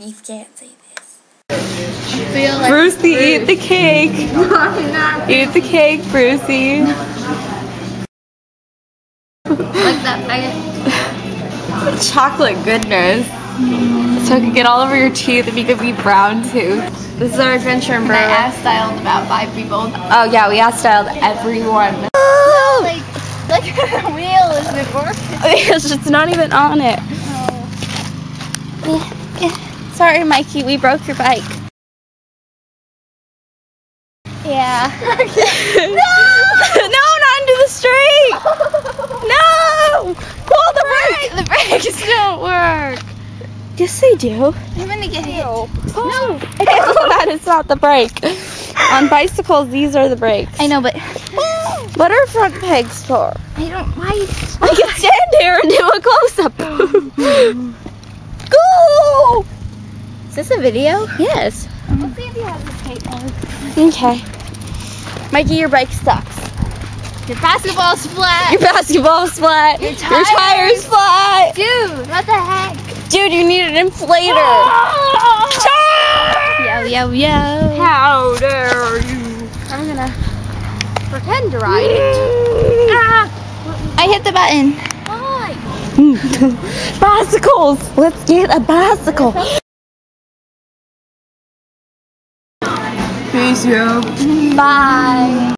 You can't say this. Like Brucey, eat the cake. Eat the cake, Brucey. Like that faggot. Chocolate goodness. So it could get all over your teeth and you could be brown too. This is our adventure in Berwick. I ass-styled about 5 people. Oh yeah, we ass-styled everyone. Like the wheel isn't working. It's not even on it. Oh. Sorry, Mikey, we broke your bike. Yeah. No, not into the street! No! Pull the brake! The brakes don't work. Yes, they do. I'm gonna get hit. No. That is not the brake. On bicycles, these are the brakes. I know, but What are front pegs for? I don't. Why? I can stand here and do a close-up. Go! Is this a video? Yes. Let's see if you have the skateboard. Okay. Mikey, your bike sucks. Your basketball's flat. Your basketball's flat. Your Your tire's flat. Dude, what the heck? Dude, you need an inflator. Yo, yo, yo. How dare you? I'm gonna pretend to ride it. I hit the button. Why? Bicycles. Let's get a bicycle. Peace, yo. Bye.